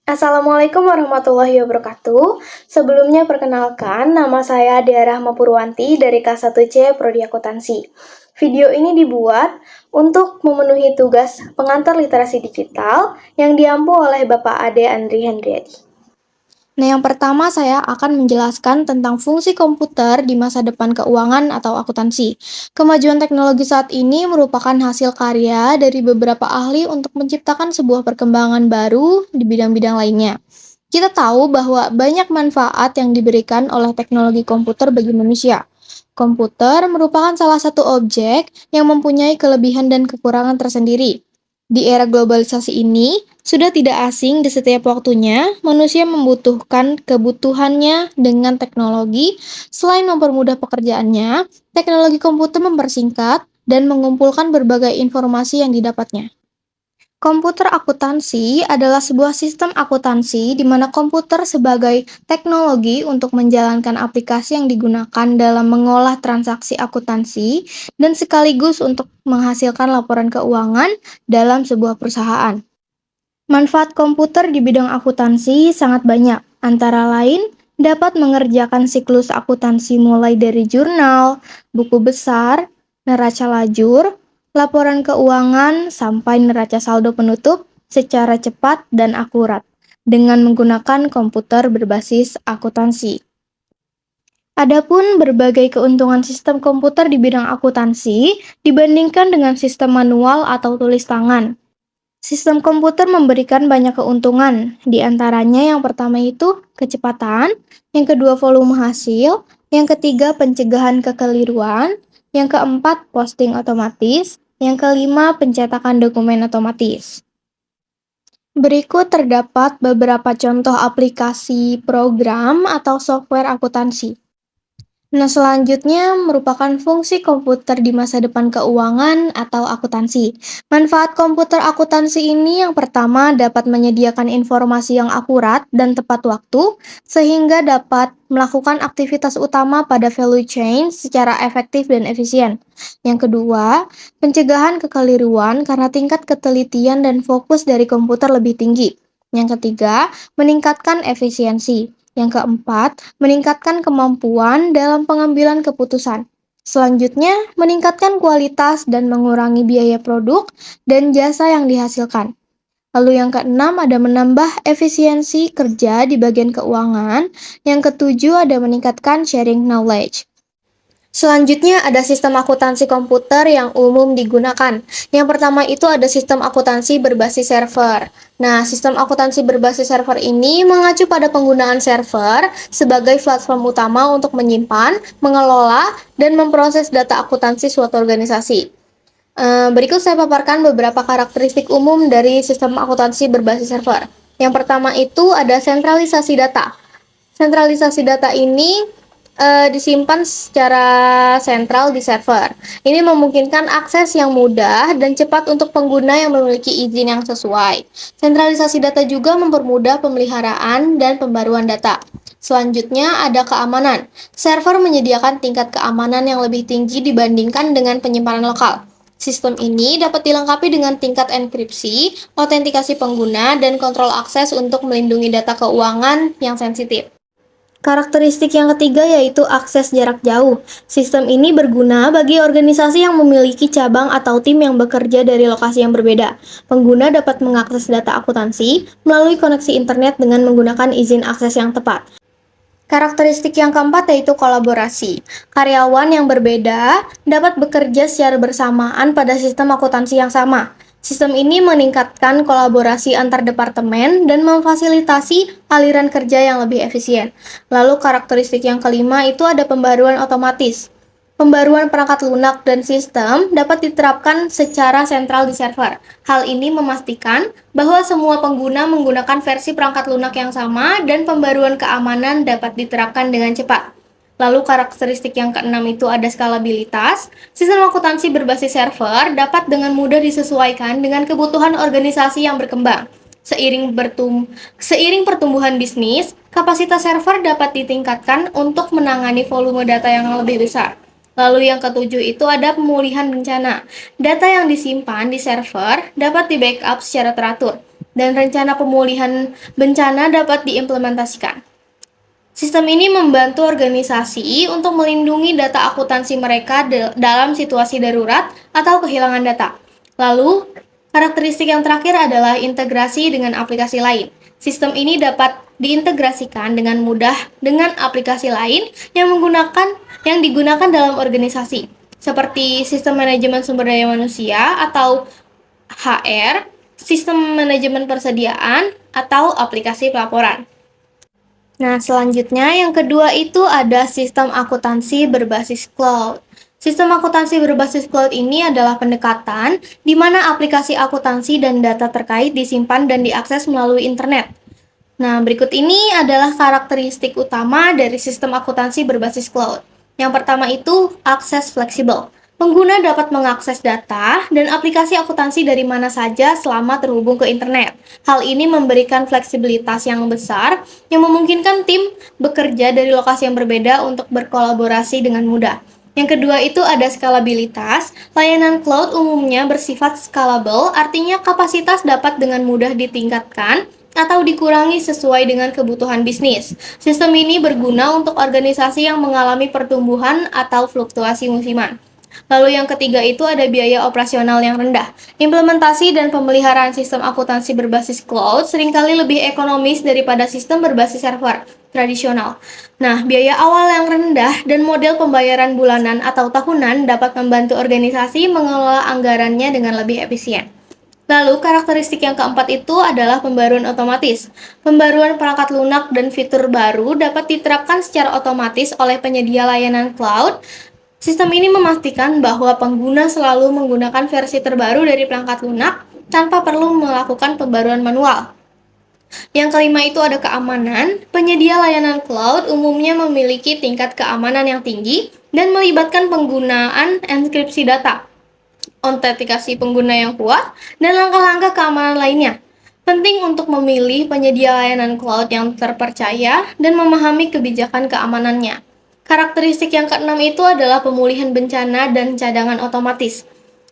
Assalamualaikum warahmatullahi wabarakatuh. Sebelumnya perkenalkan, nama saya Dea Rahma Purwanti dari K1C Prodi Akuntansi. Video ini dibuat untuk memenuhi tugas pengantar literasi digital yang diampu oleh Bapak Ade Andri Hendriadi. Nah, yang pertama saya akan menjelaskan tentang fungsi komputer di masa depan keuangan atau akuntansi. Kemajuan teknologi saat ini merupakan hasil karya dari beberapa ahli untuk menciptakan sebuah perkembangan baru di bidang-bidang lainnya. Kita tahu bahwa banyak manfaat yang diberikan oleh teknologi komputer bagi manusia. Komputer merupakan salah satu objek yang mempunyai kelebihan dan kekurangan tersendiri. Di era globalisasi ini, sudah tidak asing di setiap waktunya, manusia membutuhkan kebutuhannya dengan teknologi. Selain mempermudah pekerjaannya, teknologi komputer mempersingkat dan mengumpulkan berbagai informasi yang didapatnya. Komputer akuntansi adalah sebuah sistem akuntansi di mana komputer sebagai teknologi untuk menjalankan aplikasi yang digunakan dalam mengolah transaksi akuntansi dan sekaligus untuk menghasilkan laporan keuangan dalam sebuah perusahaan. Manfaat komputer di bidang akuntansi sangat banyak, antara lain dapat mengerjakan siklus akuntansi mulai dari jurnal, buku besar, neraca lajur, laporan keuangan, sampai neraca saldo penutup secara cepat dan akurat dengan menggunakan komputer berbasis akuntansi. Adapun berbagai keuntungan sistem komputer di bidang akuntansi dibandingkan dengan sistem manual atau tulis tangan. Sistem komputer memberikan banyak keuntungan, di antaranya yang pertama itu kecepatan, yang kedua volume hasil, yang ketiga pencegahan kekeliruan, yang keempat posting otomatis, yang kelima pencetakan dokumen otomatis. Berikut terdapat beberapa contoh aplikasi program atau software akuntansi. Nah, selanjutnya merupakan fungsi komputer di masa depan keuangan atau akuntansi. Manfaat komputer akuntansi ini yang pertama dapat menyediakan informasi yang akurat dan tepat waktu, sehingga dapat melakukan aktivitas utama pada value chain secara efektif dan efisien. Yang kedua, pencegahan kekeliruan karena tingkat ketelitian dan fokus dari komputer lebih tinggi. Yang ketiga, meningkatkan efisiensi. Yang keempat, meningkatkan kemampuan dalam pengambilan keputusan. Selanjutnya, meningkatkan kualitas dan mengurangi biaya produk dan jasa yang dihasilkan. Lalu yang keenam ada menambah efisiensi kerja di bagian keuangan. Yang ketujuh ada meningkatkan sharing knowledge. Selanjutnya ada sistem akuntansi komputer yang umum digunakan. Yang pertama itu ada sistem akuntansi berbasis server. Nah, sistem akuntansi berbasis server ini mengacu pada penggunaan server sebagai platform utama untuk menyimpan, mengelola, dan memproses data akuntansi suatu organisasi. Berikut saya paparkan beberapa karakteristik umum dari sistem akuntansi berbasis server. Yang pertama itu ada sentralisasi data. Sentralisasi data ini disimpan secara sentral di server. Ini memungkinkan akses yang mudah dan cepat untuk pengguna yang memiliki izin yang sesuai. Sentralisasi data juga mempermudah pemeliharaan dan pembaruan data. Selanjutnya ada keamanan. Server menyediakan tingkat keamanan yang lebih tinggi dibandingkan dengan penyimpanan lokal. Sistem ini dapat dilengkapi dengan tingkat enkripsi, autentikasi pengguna, dan kontrol akses untuk melindungi data keuangan yang sensitif. Karakteristik yang ketiga yaitu akses jarak jauh. Sistem ini berguna bagi organisasi yang memiliki cabang atau tim yang bekerja dari lokasi yang berbeda. Pengguna dapat mengakses data akuntansi melalui koneksi internet dengan menggunakan izin akses yang tepat. Karakteristik yang keempat yaitu kolaborasi. Karyawan yang berbeda dapat bekerja secara bersamaan pada sistem akuntansi yang sama. Sistem ini meningkatkan kolaborasi antar departemen dan memfasilitasi aliran kerja yang lebih efisien. Lalu karakteristik yang kelima itu ada pembaruan otomatis. Pembaruan perangkat lunak dan sistem dapat diterapkan secara sentral di server. Hal ini memastikan bahwa semua pengguna menggunakan versi perangkat lunak yang sama dan pembaruan keamanan dapat diterapkan dengan cepat. Lalu karakteristik yang keenam itu ada skalabilitas. Sistem akuntansi berbasis server dapat dengan mudah disesuaikan dengan kebutuhan organisasi yang berkembang. Seiring pertumbuhan bisnis, kapasitas server dapat ditingkatkan untuk menangani volume data yang lebih besar. Lalu yang ketujuh itu ada pemulihan bencana. Data yang disimpan di server dapat di backup secara teratur. dan rencana pemulihan bencana dapat diimplementasikan. Sistem ini membantu organisasi untuk melindungi data akuntansi mereka dalam situasi darurat atau kehilangan data. Lalu, karakteristik yang terakhir adalah integrasi dengan aplikasi lain. Sistem ini dapat diintegrasikan dengan mudah dengan aplikasi lain yang digunakan dalam organisasi, seperti sistem manajemen sumber daya manusia atau HR, sistem manajemen persediaan, atau aplikasi pelaporan. Nah, selanjutnya yang kedua itu ada sistem akuntansi berbasis cloud. Sistem akuntansi berbasis cloud ini adalah pendekatan di mana aplikasi akuntansi dan data terkait disimpan dan diakses melalui internet. Nah, berikut ini adalah karakteristik utama dari sistem akuntansi berbasis cloud. Yang pertama itu akses fleksibel. Pengguna dapat mengakses data dan aplikasi akuntansi dari mana saja selama terhubung ke internet. Hal ini memberikan fleksibilitas yang besar yang memungkinkan tim bekerja dari lokasi yang berbeda untuk berkolaborasi dengan mudah. Yang kedua itu ada skalabilitas. Layanan cloud umumnya bersifat scalable, artinya kapasitas dapat dengan mudah ditingkatkan atau dikurangi sesuai dengan kebutuhan bisnis. Sistem ini berguna untuk organisasi yang mengalami pertumbuhan atau fluktuasi musiman. Lalu yang ketiga itu ada biaya operasional yang rendah. Implementasi dan pemeliharaan sistem akuntansi berbasis cloud seringkali lebih ekonomis daripada sistem berbasis server tradisional. Nah, biaya awal yang rendah dan model pembayaran bulanan atau tahunan dapat membantu organisasi mengelola anggarannya dengan lebih efisien. Lalu, karakteristik yang keempat itu adalah pembaruan otomatis. Pembaruan perangkat lunak dan fitur baru dapat diterapkan secara otomatis oleh penyedia layanan cloud. Sistem ini memastikan bahwa pengguna selalu menggunakan versi terbaru dari perangkat lunak tanpa perlu melakukan pembaruan manual. Yang kelima itu ada keamanan. Penyedia layanan cloud umumnya memiliki tingkat keamanan yang tinggi dan melibatkan penggunaan enkripsi data, autentikasi pengguna yang kuat, dan langkah-langkah keamanan lainnya. Penting untuk memilih penyedia layanan cloud yang terpercaya dan memahami kebijakan keamanannya. Karakteristik yang keenam itu adalah pemulihan bencana dan cadangan otomatis.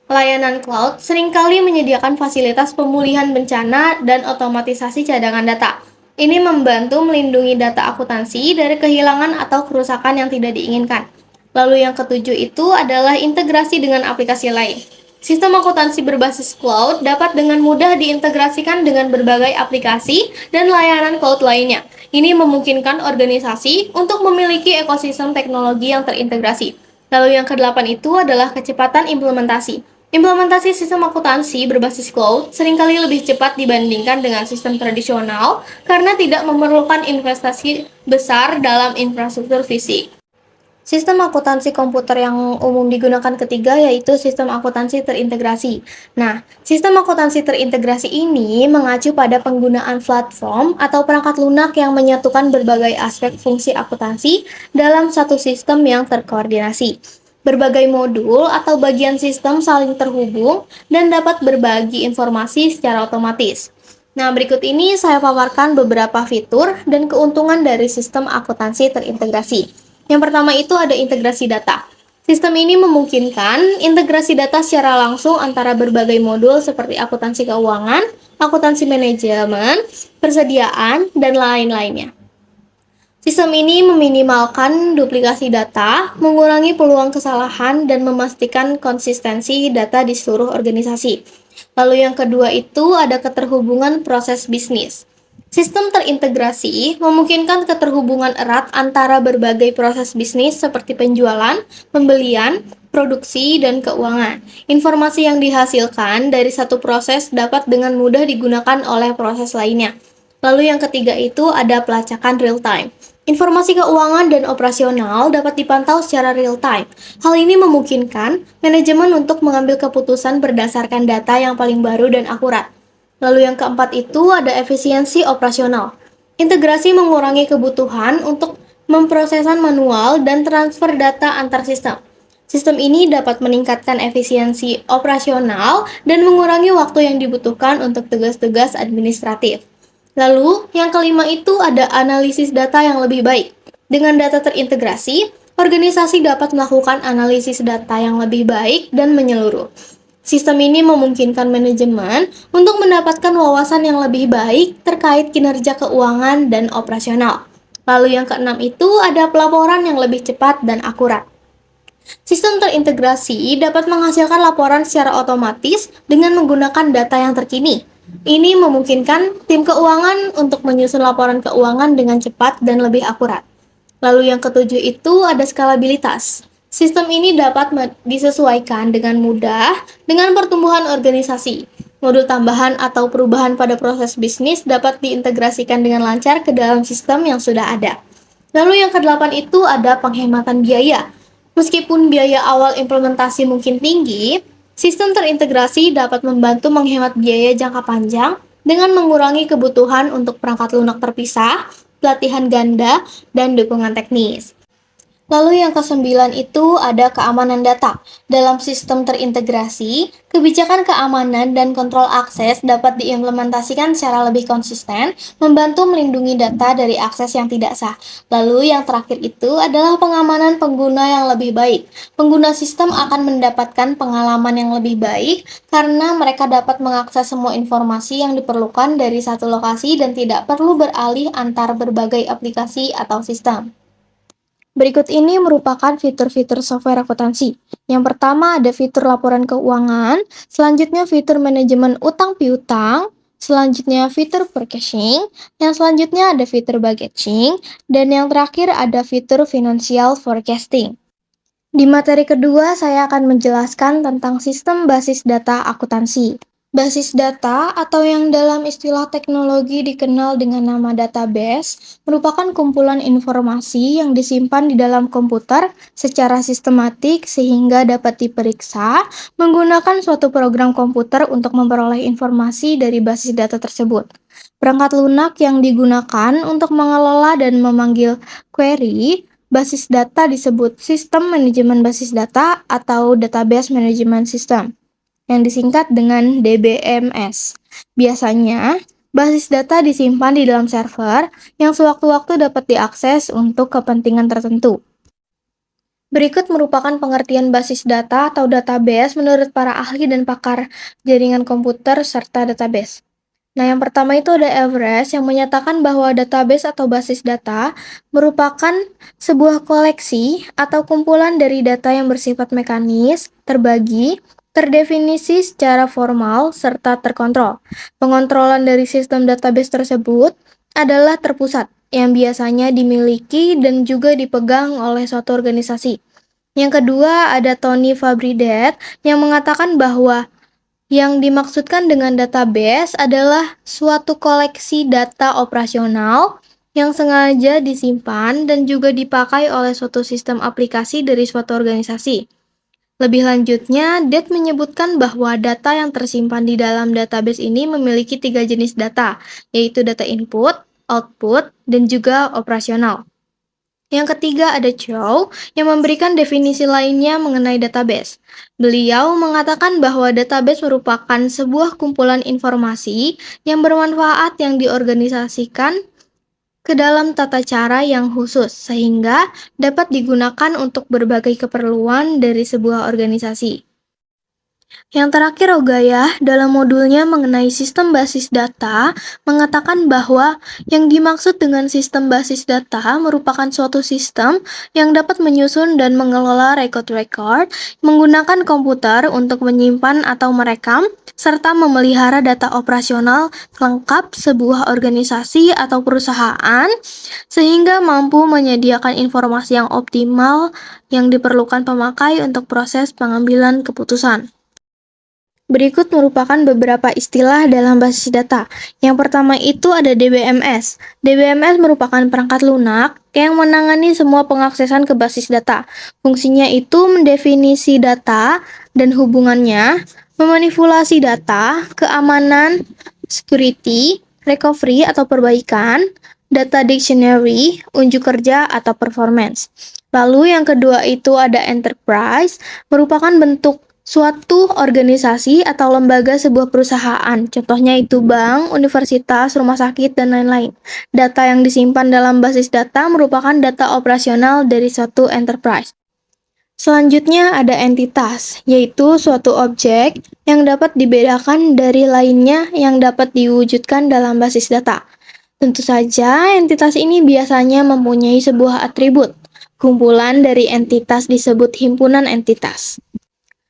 Layanan cloud seringkali menyediakan fasilitas pemulihan bencana dan otomatisasi cadangan data. Ini membantu melindungi data akuntansi dari kehilangan atau kerusakan yang tidak diinginkan. Lalu yang ketujuh itu adalah integrasi dengan aplikasi lain. Sistem akuntansi berbasis cloud dapat dengan mudah diintegrasikan dengan berbagai aplikasi dan layanan cloud lainnya. Ini memungkinkan organisasi untuk memiliki ekosistem teknologi yang terintegrasi. Lalu yang kedelapan itu adalah kecepatan implementasi. Implementasi sistem akuntansi berbasis cloud seringkali lebih cepat dibandingkan dengan sistem tradisional karena tidak memerlukan investasi besar dalam infrastruktur fisik. Sistem akuntansi komputer yang umum digunakan ketiga yaitu sistem akuntansi terintegrasi. Nah, sistem akuntansi terintegrasi ini mengacu pada penggunaan platform atau perangkat lunak yang menyatukan berbagai aspek fungsi akuntansi dalam satu sistem yang terkoordinasi. Berbagai modul atau bagian sistem saling terhubung dan dapat berbagi informasi secara otomatis. Nah, berikut ini saya paparkan beberapa fitur dan keuntungan dari sistem akuntansi terintegrasi. Yang pertama itu ada integrasi data. Sistem ini memungkinkan integrasi data secara langsung antara berbagai modul seperti akuntansi keuangan, akuntansi manajemen, persediaan, dan lain-lainnya. Sistem ini meminimalkan duplikasi data, mengurangi peluang kesalahan, dan memastikan konsistensi data di seluruh organisasi. Lalu yang kedua itu ada keterhubungan proses bisnis. Sistem terintegrasi memungkinkan keterhubungan erat antara berbagai proses bisnis seperti penjualan, pembelian, produksi, dan keuangan. Informasi yang dihasilkan dari satu proses dapat dengan mudah digunakan oleh proses lainnya. Lalu yang ketiga itu ada pelacakan real time. Informasi keuangan dan operasional dapat dipantau secara real time. Hal ini memungkinkan manajemen untuk mengambil keputusan berdasarkan data yang paling baru dan akurat. Lalu yang keempat itu ada efisiensi operasional. Integrasi mengurangi kebutuhan untuk memprosesan manual dan transfer data antar sistem. Sistem ini dapat meningkatkan efisiensi operasional dan mengurangi waktu yang dibutuhkan untuk tugas-tugas administratif. Lalu, yang kelima itu ada analisis data yang lebih baik. Dengan data terintegrasi, organisasi dapat melakukan analisis data yang lebih baik dan menyeluruh. Sistem ini memungkinkan manajemen untuk mendapatkan wawasan yang lebih baik terkait kinerja keuangan dan operasional. Lalu yang keenam itu ada pelaporan yang lebih cepat dan akurat. Sistem terintegrasi dapat menghasilkan laporan secara otomatis dengan menggunakan data yang terkini. Ini memungkinkan tim keuangan untuk menyusun laporan keuangan dengan cepat dan lebih akurat. Lalu yang ketujuh itu ada skalabilitas. Sistem ini dapat disesuaikan dengan mudah dengan pertumbuhan organisasi. Modul tambahan atau perubahan pada proses bisnis dapat diintegrasikan dengan lancar ke dalam sistem yang sudah ada. Lalu yang kedelapan itu ada penghematan biaya. Meskipun biaya awal implementasi mungkin tinggi, sistem terintegrasi dapat membantu menghemat biaya jangka panjang dengan mengurangi kebutuhan untuk perangkat lunak terpisah, pelatihan ganda, dan dukungan teknis. Lalu yang kesembilan itu ada keamanan data. Dalam sistem terintegrasi, kebijakan keamanan dan kontrol akses dapat diimplementasikan secara lebih konsisten, membantu melindungi data dari akses yang tidak sah. Lalu yang terakhir itu adalah pengamanan pengguna yang lebih baik. Pengguna sistem akan mendapatkan pengalaman yang lebih baik karena mereka dapat mengakses semua informasi yang diperlukan dari satu lokasi dan tidak perlu beralih antar berbagai aplikasi atau sistem. Berikut ini merupakan fitur-fitur software akuntansi. Yang pertama ada fitur laporan keuangan, selanjutnya fitur manajemen utang piutang, selanjutnya fitur purchasing, yang selanjutnya ada fitur budgeting, dan yang terakhir ada fitur financial forecasting. Di materi kedua, saya akan menjelaskan tentang sistem basis data akuntansi. Basis data atau yang dalam istilah teknologi dikenal dengan nama database merupakan kumpulan informasi yang disimpan di dalam komputer secara sistematik sehingga dapat diperiksa menggunakan suatu program komputer untuk memperoleh informasi dari basis data tersebut. Perangkat lunak yang digunakan untuk mengelola dan memanggil query basis data disebut Sistem Manajemen Basis Data atau Database Management System, yang disingkat dengan DBMS. Biasanya, basis data disimpan di dalam server yang sewaktu-waktu dapat diakses untuk kepentingan tertentu. Berikut merupakan pengertian basis data atau database menurut para ahli dan pakar jaringan komputer serta database. Nah, yang pertama itu ada Everest yang menyatakan bahwa database atau basis data merupakan sebuah koleksi atau kumpulan dari data yang bersifat mekanis, terbagi, terdefinisi secara formal, serta terkontrol. Pengontrolan dari sistem database tersebut adalah terpusat, yang biasanya dimiliki dan juga dipegang oleh suatu organisasi. Yang kedua ada Tony Fabridet yang mengatakan bahwa yang dimaksudkan dengan database adalah suatu koleksi data operasional yang sengaja disimpan dan juga dipakai oleh suatu sistem aplikasi dari suatu organisasi. Lebih lanjutnya, Det menyebutkan bahwa data yang tersimpan di dalam database ini memiliki 3 jenis data, yaitu data input, output, dan juga operasional. Yang ketiga ada Chow yang memberikan definisi lainnya mengenai database. Beliau mengatakan bahwa database merupakan sebuah kumpulan informasi yang bermanfaat yang diorganisasikan ke dalam tata cara yang khusus sehingga dapat digunakan untuk berbagai keperluan dari sebuah organisasi. Yang terakhir, Ogayah dalam modulnya mengenai sistem basis data mengatakan bahwa yang dimaksud dengan sistem basis data merupakan suatu sistem yang dapat menyusun dan mengelola record-record menggunakan komputer untuk menyimpan atau merekam serta memelihara data operasional lengkap sebuah organisasi atau perusahaan sehingga mampu menyediakan informasi yang optimal yang diperlukan pemakai untuk proses pengambilan keputusan. Berikut merupakan beberapa istilah dalam basis data. Yang pertama itu ada DBMS. DBMS merupakan perangkat lunak yang menangani semua pengaksesan ke basis data. Fungsinya itu mendefinisi data dan hubungannya, memanipulasi data, keamanan, security, recovery atau perbaikan, data dictionary, unjuk kerja atau performance. Lalu yang kedua itu ada enterprise, merupakan bentuk suatu organisasi atau lembaga sebuah perusahaan, contohnya itu bank, universitas, rumah sakit, dan lain-lain. Data yang disimpan dalam basis data merupakan data operasional dari suatu enterprise. Selanjutnya ada entitas, yaitu suatu objek yang dapat dibedakan dari lainnya yang dapat diwujudkan dalam basis data. Tentu saja, entitas ini biasanya mempunyai sebuah atribut. Kumpulan dari entitas disebut himpunan entitas.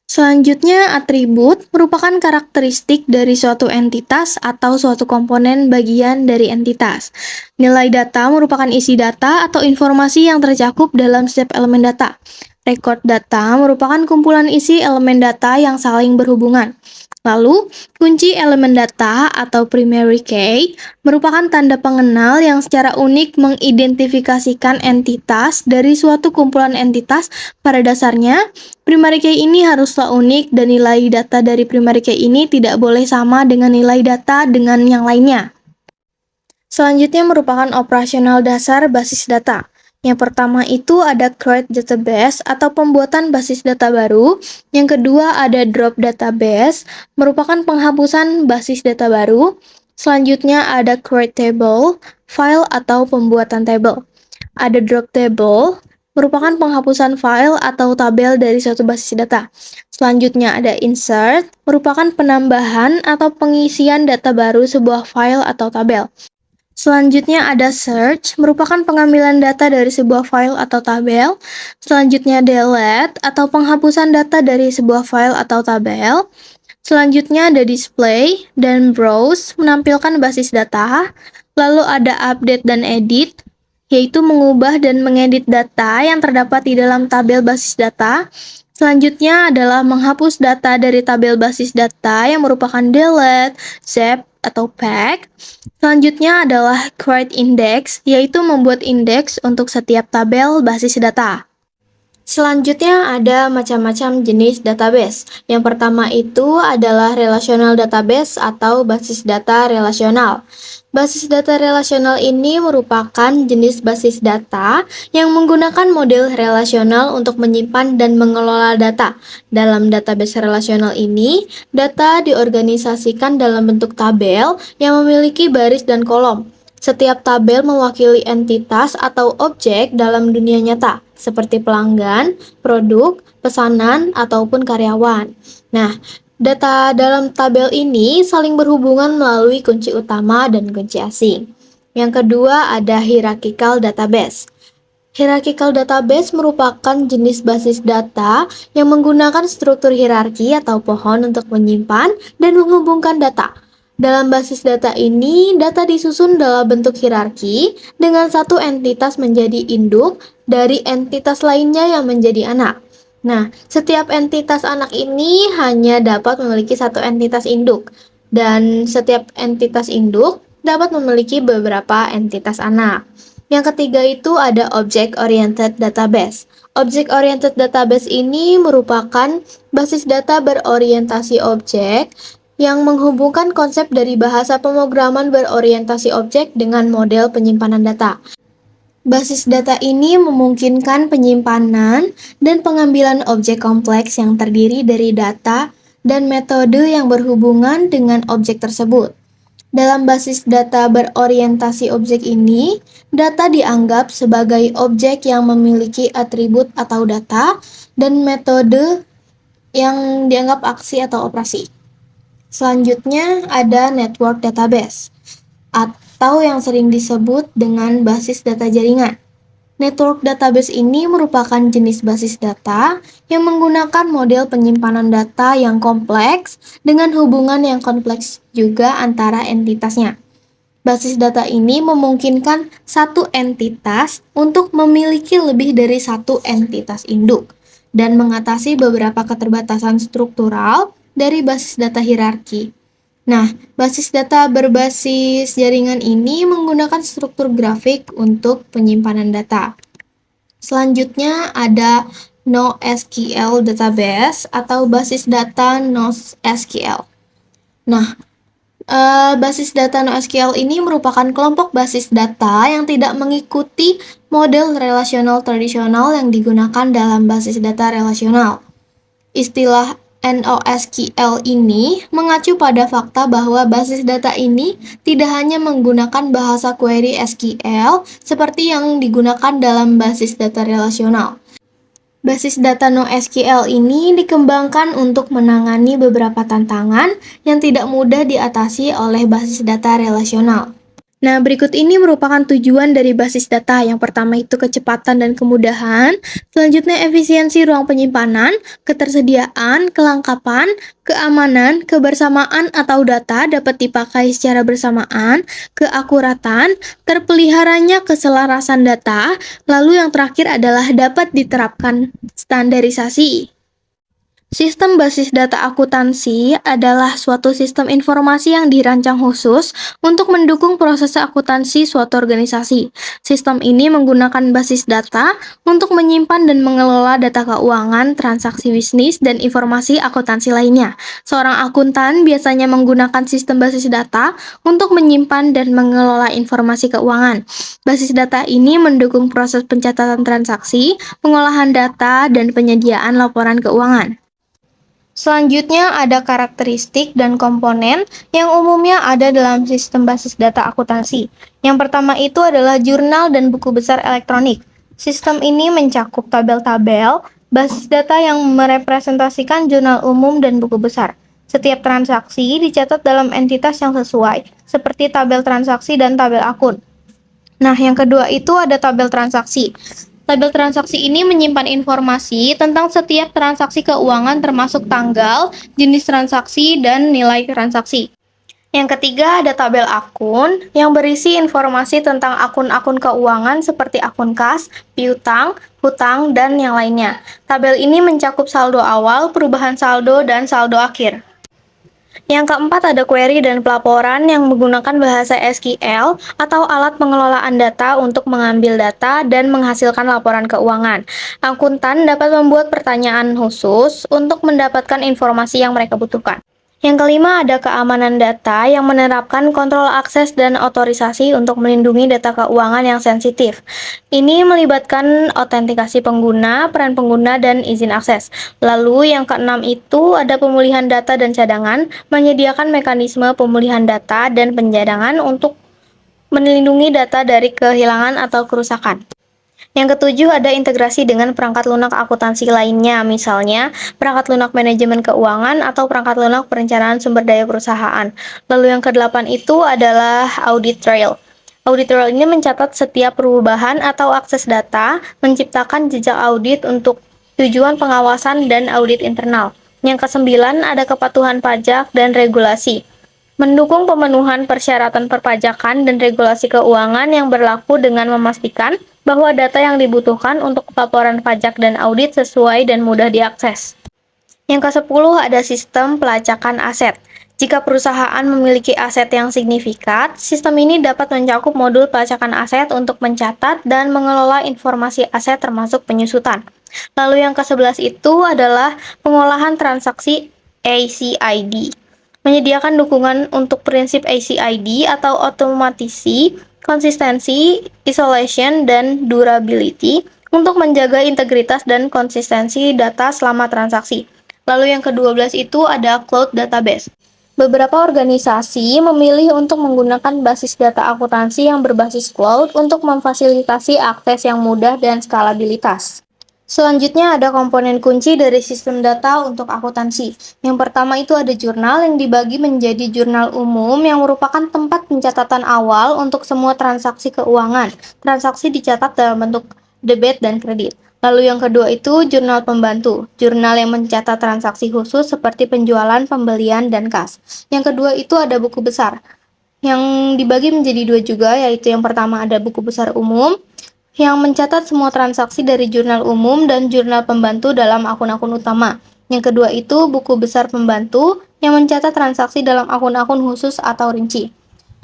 Selanjutnya, atribut merupakan karakteristik dari suatu entitas atau suatu komponen bagian dari entitas. Nilai data merupakan isi data atau informasi yang tercakup dalam setiap elemen data. Rekod data merupakan kumpulan isi elemen data yang saling berhubungan. Lalu, kunci elemen data atau primary key merupakan tanda pengenal yang secara unik mengidentifikasikan entitas dari suatu kumpulan entitas. Pada dasarnya, primary key ini haruslah unik dan nilai data dari primary key ini tidak boleh sama dengan nilai data dengan yang lainnya. Selanjutnya merupakan operasional dasar basis data. Yang pertama itu ada create database atau pembuatan basis data baru. Yang kedua ada drop database, merupakan penghapusan basis data baru. Selanjutnya ada create table, file atau pembuatan table. Ada drop table, merupakan penghapusan file atau tabel dari suatu basis data. Selanjutnya ada insert, merupakan penambahan atau pengisian data baru sebuah file atau tabel. Selanjutnya ada search, merupakan pengambilan data dari sebuah file atau tabel. Selanjutnya delete, atau penghapusan data dari sebuah file atau tabel. Selanjutnya ada display dan browse, menampilkan basis data. Lalu ada update dan edit, yaitu mengubah dan mengedit data yang terdapat di dalam tabel basis data. Selanjutnya adalah menghapus data dari tabel basis data yang merupakan delete, zip, atau pack. Selanjutnya adalah create index, yaitu membuat indeks untuk setiap tabel basis data. Selanjutnya ada macam-macam jenis database. Yang pertama itu adalah relational database atau basis data relasional. Basis data relasional ini merupakan jenis basis data yang menggunakan model relasional untuk menyimpan dan mengelola data. Dalam database relasional ini, data diorganisasikan dalam bentuk tabel yang memiliki baris dan kolom. Setiap tabel mewakili entitas atau objek dalam dunia nyata, seperti pelanggan, produk, pesanan, ataupun karyawan. Nah, data dalam tabel ini saling berhubungan melalui kunci utama dan kunci asing. Yang kedua ada hierarchical database. Hierarchical database merupakan jenis basis data yang menggunakan struktur hierarki atau pohon untuk menyimpan dan menghubungkan data. Dalam basis data ini, data disusun dalam bentuk hierarki dengan satu entitas menjadi induk dari entitas lainnya yang menjadi anak. Nah, setiap entitas anak ini hanya dapat memiliki satu entitas induk, dan setiap entitas induk dapat memiliki beberapa entitas anak. Yang ketiga itu ada object-oriented database. Object-oriented database ini merupakan basis data berorientasi objek yang menghubungkan konsep dari bahasa pemrograman berorientasi objek dengan model penyimpanan data. Basis data ini memungkinkan penyimpanan dan pengambilan objek kompleks yang terdiri dari data dan metode yang berhubungan dengan objek tersebut. Dalam basis data berorientasi objek ini, data dianggap sebagai objek yang memiliki atribut atau data dan metode yang dianggap aksi atau operasi. Selanjutnya ada network database atau yang sering disebut dengan basis data jaringan. Network database ini merupakan jenis basis data yang menggunakan model penyimpanan data yang kompleks dengan hubungan yang kompleks juga antara entitasnya. Basis data ini memungkinkan satu entitas untuk memiliki lebih dari satu entitas induk dan mengatasi beberapa keterbatasan struktural dari basis data hierarki. Nah, basis data berbasis jaringan ini menggunakan struktur grafik untuk penyimpanan data. Selanjutnya ada NoSQL database atau basis data NoSQL. Nah, basis data NoSQL ini merupakan kelompok basis data yang tidak mengikuti model relasional tradisional yang digunakan dalam basis data relasional. Istilah NoSQL ini mengacu pada fakta bahwa basis data ini tidak hanya menggunakan bahasa query SQL seperti yang digunakan dalam basis data relasional. Basis data NoSQL ini dikembangkan untuk menangani beberapa tantangan yang tidak mudah diatasi oleh basis data relasional. Nah, berikut ini merupakan tujuan dari basis data. Yang pertama itu kecepatan dan kemudahan, selanjutnya efisiensi ruang penyimpanan, ketersediaan, kelengkapan, keamanan, kebersamaan atau data dapat dipakai secara bersamaan, keakuratan, terpeliharanya keselarasan data, lalu yang terakhir adalah dapat diterapkan standarisasi. Sistem basis data akuntansi adalah suatu sistem informasi yang dirancang khusus untuk mendukung proses akuntansi suatu organisasi. Sistem ini menggunakan basis data untuk menyimpan dan mengelola data keuangan, transaksi bisnis, dan informasi akuntansi lainnya. Seorang akuntan biasanya menggunakan sistem basis data untuk menyimpan dan mengelola informasi keuangan. Basis data ini mendukung proses pencatatan transaksi, pengolahan data, dan penyediaan laporan keuangan. Selanjutnya ada karakteristik dan komponen yang umumnya ada dalam sistem basis data akuntansi. Yang pertama itu adalah jurnal dan buku besar elektronik. Sistem ini mencakup tabel-tabel, basis data yang merepresentasikan jurnal umum dan buku besar. Setiap transaksi dicatat dalam entitas yang sesuai, seperti tabel transaksi dan tabel akun. Nah, yang kedua itu ada tabel transaksi. Tabel transaksi ini menyimpan informasi tentang setiap transaksi keuangan termasuk tanggal, jenis transaksi, dan nilai transaksi. Yang ketiga ada tabel akun yang berisi informasi tentang akun-akun keuangan seperti akun kas, piutang, hutang, dan yang lainnya. Tabel ini mencakup saldo awal, perubahan saldo, dan saldo akhir. Yang keempat ada query dan pelaporan yang menggunakan bahasa SQL atau alat pengelolaan data untuk mengambil data dan menghasilkan laporan keuangan. Akuntan dapat membuat pertanyaan khusus untuk mendapatkan informasi yang mereka butuhkan. Yang kelima ada keamanan data yang menerapkan kontrol akses dan otorisasi untuk melindungi data keuangan yang sensitif. Ini melibatkan autentikasi pengguna, peran pengguna, dan izin akses. Lalu yang keenam itu ada pemulihan data dan cadangan, menyediakan mekanisme pemulihan data dan pencadangan untuk melindungi data dari kehilangan atau kerusakan. Yang ketujuh ada integrasi dengan perangkat lunak akuntansi lainnya, misalnya perangkat lunak manajemen keuangan atau perangkat lunak perencanaan sumber daya perusahaan. Lalu yang kedelapan itu adalah audit trail. Audit trail ini mencatat setiap perubahan atau akses data, menciptakan jejak audit untuk tujuan pengawasan dan audit internal. Yang kesembilan ada kepatuhan pajak dan regulasi. Mendukung pemenuhan persyaratan perpajakan dan regulasi keuangan yang berlaku dengan memastikan bahwa data yang dibutuhkan untuk laporan pajak dan audit sesuai dan mudah diakses. Yang ke-10 ada sistem pelacakan aset. Jika perusahaan memiliki aset yang signifikan, sistem ini dapat mencakup modul pelacakan aset untuk mencatat dan mengelola informasi aset termasuk penyusutan. Lalu yang ke-11 itu adalah pengolahan transaksi ACID. Menyediakan dukungan untuk prinsip ACID atau otomatisasi, konsistensi, isolation, dan durability untuk menjaga integritas dan konsistensi data selama transaksi. Lalu yang ke-12 itu ada cloud database. Beberapa organisasi memilih untuk menggunakan basis data akuntansi yang berbasis cloud untuk memfasilitasi akses yang mudah dan skalabilitas. Selanjutnya ada komponen kunci dari sistem data untuk akuntansi. Yang pertama itu ada jurnal yang dibagi menjadi jurnal umum yang merupakan tempat pencatatan awal untuk semua transaksi keuangan. Transaksi dicatat dalam bentuk debit dan kredit. Lalu yang kedua itu jurnal pembantu. Jurnal yang mencatat transaksi khusus seperti penjualan, pembelian, dan kas. Yang kedua itu ada buku besar yang dibagi menjadi dua juga, yaitu yang pertama ada buku besar umum yang mencatat semua transaksi dari jurnal umum dan jurnal pembantu dalam akun-akun utama. Yang kedua itu buku besar pembantu yang mencatat transaksi dalam akun-akun khusus atau rinci.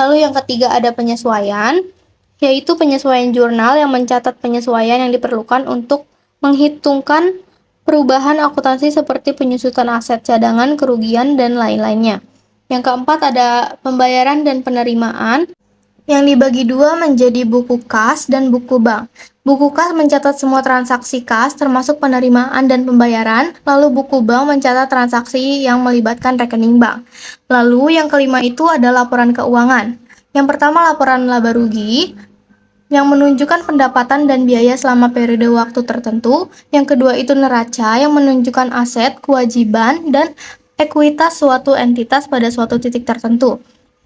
Lalu yang ketiga ada penyesuaian, yaitu penyesuaian jurnal yang mencatat penyesuaian yang diperlukan untuk menghitungkan perubahan akuntansi seperti penyusutan aset cadangan, kerugian, dan lain-lainnya. Yang keempat ada pembayaran dan penerimaan, yang dibagi dua menjadi buku kas dan buku bank. Buku kas mencatat semua transaksi kas termasuk penerimaan dan pembayaran, lalu buku bank mencatat transaksi yang melibatkan rekening bank. Lalu yang kelima itu ada laporan keuangan. Yang pertama laporan laba rugi, yang menunjukkan pendapatan dan biaya selama periode waktu tertentu. Yang kedua itu neraca yang menunjukkan aset, kewajiban, dan ekuitas suatu entitas pada suatu titik tertentu.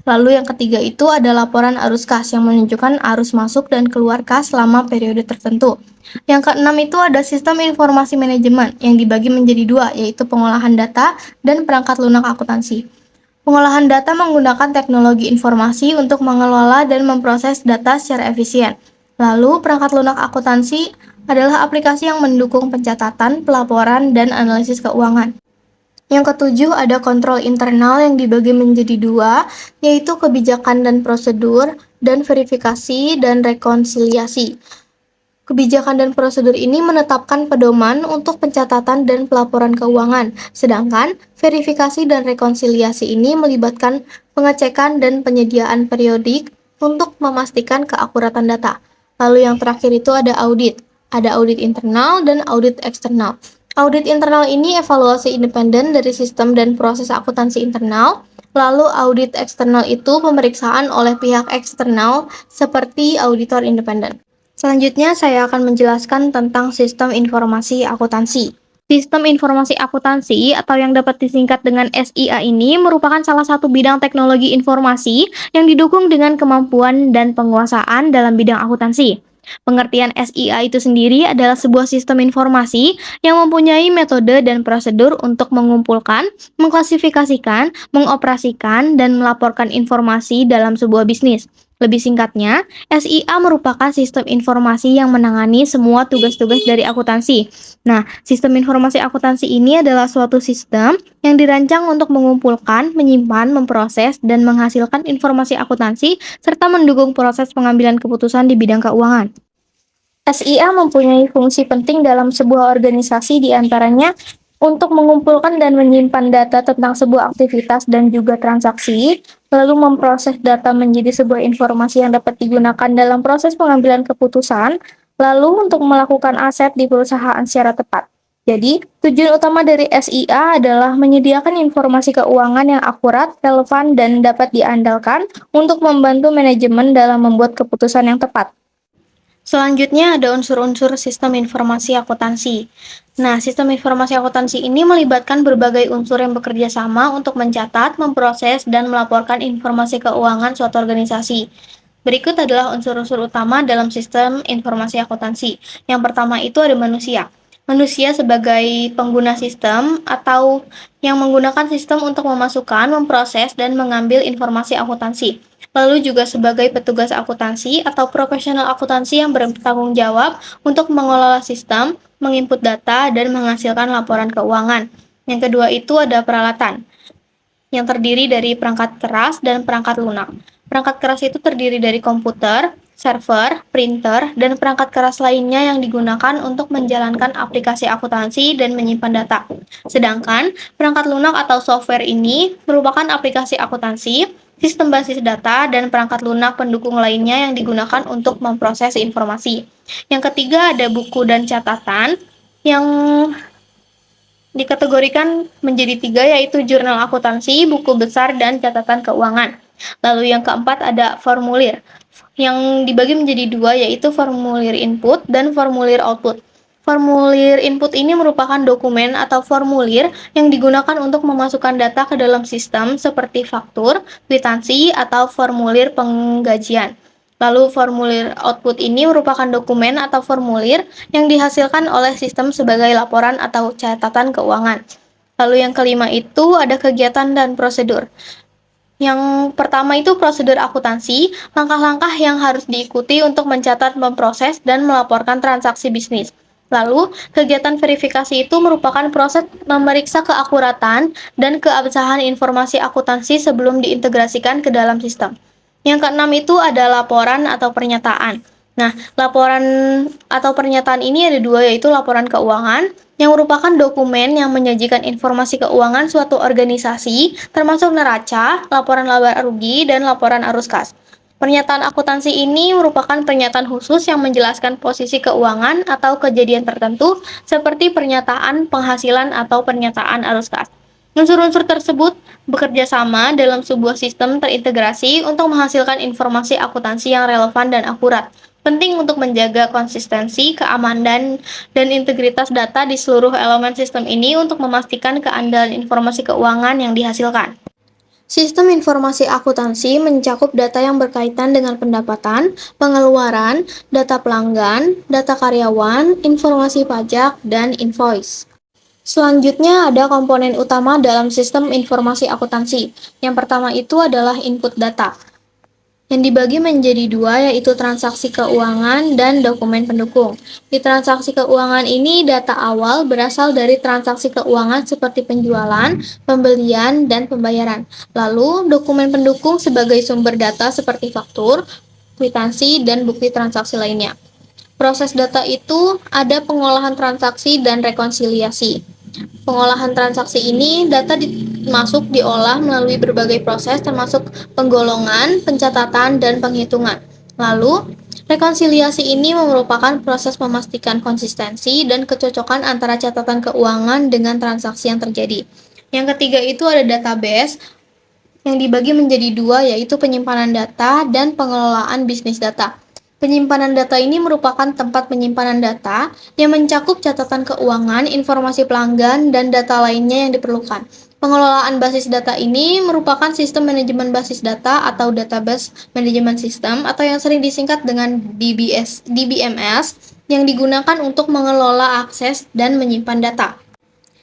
Lalu yang ketiga itu ada laporan arus kas yang menunjukkan arus masuk dan keluar kas selama periode tertentu. Yang keenam itu ada sistem informasi manajemen yang dibagi menjadi dua, yaitu pengolahan data dan perangkat lunak akuntansi. Pengolahan data menggunakan teknologi informasi untuk mengelola dan memproses data secara efisien. Lalu, perangkat lunak akuntansi adalah aplikasi yang mendukung pencatatan, pelaporan, dan analisis keuangan. Yang ketujuh ada kontrol internal yang dibagi menjadi dua, yaitu kebijakan dan prosedur, dan verifikasi dan rekonsiliasi. Kebijakan dan prosedur ini menetapkan pedoman untuk pencatatan dan pelaporan keuangan, sedangkan verifikasi dan rekonsiliasi ini melibatkan pengecekan dan penyediaan periodik untuk memastikan keakuratan data. Lalu yang terakhir itu ada audit. Ada audit internal dan audit eksternal. Audit internal ini evaluasi independen dari sistem dan proses akuntansi internal. Lalu audit eksternal itu pemeriksaan oleh pihak eksternal seperti auditor independen. Selanjutnya, saya akan menjelaskan tentang sistem informasi akuntansi. Sistem informasi akuntansi atau yang dapat disingkat dengan SIA ini merupakan salah satu bidang teknologi informasi yang didukung dengan kemampuan dan penguasaan dalam bidang akuntansi. Pengertian SIA itu sendiri adalah sebuah sistem informasi yang mempunyai metode dan prosedur untuk mengumpulkan, mengklasifikasikan, mengoperasikan, dan melaporkan informasi dalam sebuah bisnis. Lebih singkatnya, SIA merupakan sistem informasi yang menangani semua tugas-tugas dari akuntansi. Nah, sistem informasi akuntansi ini adalah suatu sistem yang dirancang untuk mengumpulkan, menyimpan, memproses, dan menghasilkan informasi akuntansi serta mendukung proses pengambilan keputusan di bidang keuangan. SIA mempunyai fungsi penting dalam sebuah organisasi, di antaranya untuk mengumpulkan dan menyimpan data tentang sebuah aktivitas dan juga transaksi, lalu memproses data menjadi sebuah informasi yang dapat digunakan dalam proses pengambilan keputusan, lalu untuk melakukan aset di perusahaan secara tepat. Jadi, tujuan utama dari SIA adalah menyediakan informasi keuangan yang akurat, relevan, dan dapat diandalkan untuk membantu manajemen dalam membuat keputusan yang tepat. Selanjutnya ada unsur-unsur sistem informasi akuntansi. Nah, sistem informasi akuntansi ini melibatkan berbagai unsur yang bekerja sama untuk mencatat, memproses, dan melaporkan informasi keuangan suatu organisasi. Berikut adalah unsur-unsur utama dalam sistem informasi akuntansi. Yang pertama itu ada manusia. Manusia sebagai pengguna sistem atau yang menggunakan sistem untuk memasukkan, memproses, dan mengambil informasi akuntansi. Lalu juga sebagai petugas akuntansi atau profesional akuntansi yang bertanggung jawab untuk mengelola sistem, menginput data, dan menghasilkan laporan keuangan. Yang kedua itu ada peralatan, yang terdiri dari perangkat keras dan perangkat lunak. Perangkat keras itu terdiri dari komputer, server, printer, dan perangkat keras lainnya yang digunakan untuk menjalankan aplikasi akuntansi dan menyimpan data. Sedangkan perangkat lunak atau software ini merupakan aplikasi akuntansi, sistem basis data, dan perangkat lunak pendukung lainnya yang digunakan untuk memproses informasi. Yang ketiga ada buku dan catatan yang dikategorikan menjadi tiga, yaitu jurnal akuntansi, buku besar, dan catatan keuangan. Lalu yang keempat ada formulir yang dibagi menjadi dua, yaitu formulir input dan formulir output. Formulir input ini merupakan dokumen atau formulir yang digunakan untuk memasukkan data ke dalam sistem seperti faktur, kwitansi, atau formulir penggajian. Lalu formulir output ini merupakan dokumen atau formulir yang dihasilkan oleh sistem sebagai laporan atau catatan keuangan. Lalu yang kelima itu ada kegiatan dan prosedur. Yang pertama itu prosedur akuntansi, langkah-langkah yang harus diikuti untuk mencatat, memproses, dan melaporkan transaksi bisnis. Lalu, kegiatan verifikasi itu merupakan proses memeriksa keakuratan dan keabsahan informasi akuntansi sebelum diintegrasikan ke dalam sistem. Yang keenam itu ada laporan atau pernyataan. Nah, laporan atau pernyataan ini ada dua, yaitu laporan keuangan, yang merupakan dokumen yang menyajikan informasi keuangan suatu organisasi, termasuk neraca, laporan laba rugi, dan laporan arus kas. Pernyataan akuntansi ini merupakan pernyataan khusus yang menjelaskan posisi keuangan atau kejadian tertentu, seperti pernyataan penghasilan atau pernyataan arus kas. Unsur-unsur tersebut bekerja sama dalam sebuah sistem terintegrasi untuk menghasilkan informasi akuntansi yang relevan dan akurat. Penting untuk menjaga konsistensi, keamanan, dan integritas data di seluruh elemen sistem ini untuk memastikan keandalan informasi keuangan yang dihasilkan. Sistem informasi akuntansi mencakup data yang berkaitan dengan pendapatan, pengeluaran, data pelanggan, data karyawan, informasi pajak, dan invoice. Selanjutnya ada komponen utama dalam sistem informasi akuntansi. Yang pertama itu adalah input data, yang dibagi menjadi dua, yaitu transaksi keuangan dan dokumen pendukung. Di transaksi keuangan ini, data awal berasal dari transaksi keuangan seperti penjualan, pembelian, dan pembayaran. Lalu, dokumen pendukung sebagai sumber data seperti faktur, kwitansi, dan bukti transaksi lainnya. Proses data itu ada pengolahan transaksi dan rekonsiliasi. Pengolahan transaksi ini, data diolah melalui berbagai proses termasuk penggolongan, pencatatan, dan penghitungan. Lalu, rekonsiliasi ini merupakan proses memastikan konsistensi dan kecocokan antara catatan keuangan dengan transaksi yang terjadi. Yang ketiga itu ada database, yang dibagi menjadi dua, yaitu penyimpanan data dan pengelolaan bisnis data. Penyimpanan data ini merupakan tempat penyimpanan data yang mencakup catatan keuangan, informasi pelanggan, dan data lainnya yang diperlukan. Pengelolaan basis data ini merupakan sistem manajemen basis data atau database management system atau yang sering disingkat dengan DBMS yang digunakan untuk mengelola akses dan menyimpan data.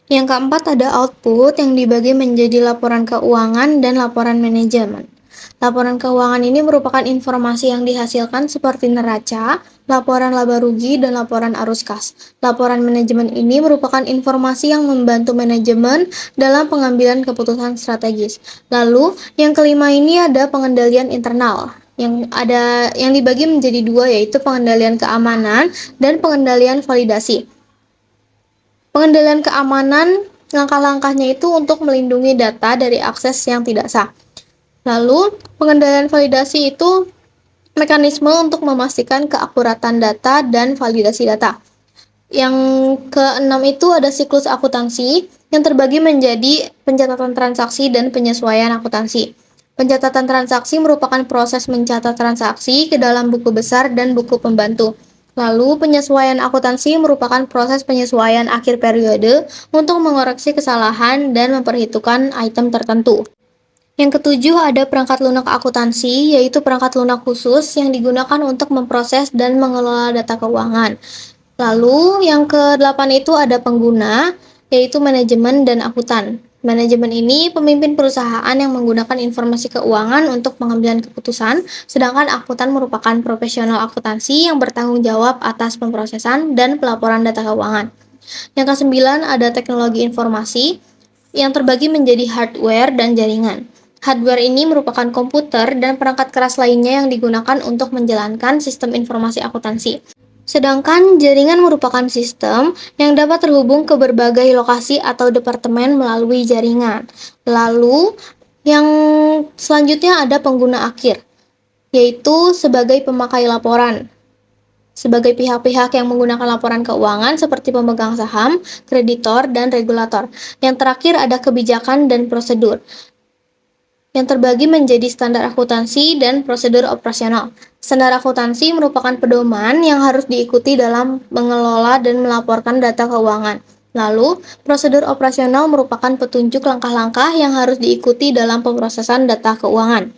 Yang keempat ada output yang dibagi menjadi laporan keuangan dan laporan manajemen. Laporan keuangan ini merupakan informasi yang dihasilkan seperti neraca, laporan laba rugi, dan laporan arus kas. Laporan manajemen ini merupakan informasi yang membantu manajemen dalam pengambilan keputusan strategis. Lalu, yang kelima ini ada pengendalian internal yang dibagi menjadi dua, yaitu pengendalian keamanan dan pengendalian validasi. Pengendalian keamanan, langkah-langkahnya itu untuk melindungi data dari akses yang tidak sah. Lalu, pengendalian validasi itu mekanisme untuk memastikan keakuratan data dan validasi data. Yang keenam itu ada siklus akuntansi yang terbagi menjadi pencatatan transaksi dan penyesuaian akuntansi. Pencatatan transaksi merupakan proses mencatat transaksi ke dalam buku besar dan buku pembantu. Lalu, penyesuaian akuntansi merupakan proses penyesuaian akhir periode untuk mengoreksi kesalahan dan memperhitungkan item tertentu. Yang ketujuh ada perangkat lunak akuntansi, yaitu perangkat lunak khusus yang digunakan untuk memproses dan mengelola data keuangan. Lalu, yang ke-8 itu ada pengguna, yaitu manajemen dan akuntan. Manajemen ini pemimpin perusahaan yang menggunakan informasi keuangan untuk pengambilan keputusan, sedangkan akuntan merupakan profesional akuntansi yang bertanggung jawab atas pemrosesan dan pelaporan data keuangan. Yang ke-9 ada teknologi informasi yang terbagi menjadi hardware dan jaringan. Hardware ini merupakan komputer dan perangkat keras lainnya yang digunakan untuk menjalankan sistem informasi akuntansi. Sedangkan jaringan merupakan sistem yang dapat terhubung ke berbagai lokasi atau departemen melalui jaringan. Lalu, yang selanjutnya ada pengguna akhir, yaitu sebagai pemakai laporan. Sebagai pihak-pihak yang menggunakan laporan keuangan seperti pemegang saham, kreditor, dan regulator. Yang terakhir ada kebijakan dan prosedur, yang terbagi menjadi standar akuntansi dan prosedur operasional. Standar akuntansi merupakan pedoman yang harus diikuti dalam mengelola dan melaporkan data keuangan. Lalu, prosedur operasional merupakan petunjuk langkah-langkah yang harus diikuti dalam pemrosesan data keuangan.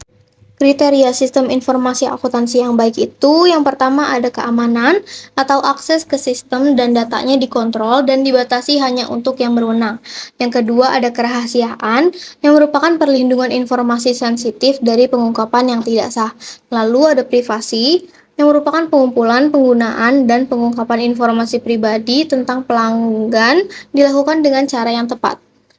Kriteria sistem informasi akuntansi yang baik itu, yang pertama ada keamanan atau akses ke sistem dan datanya dikontrol dan dibatasi hanya untuk yang berwenang. Yang kedua ada kerahasiaan yang merupakan perlindungan informasi sensitif dari pengungkapan yang tidak sah. Lalu ada privasi yang merupakan pengumpulan, penggunaan, dan pengungkapan informasi pribadi tentang pelanggan dilakukan dengan cara yang tepat.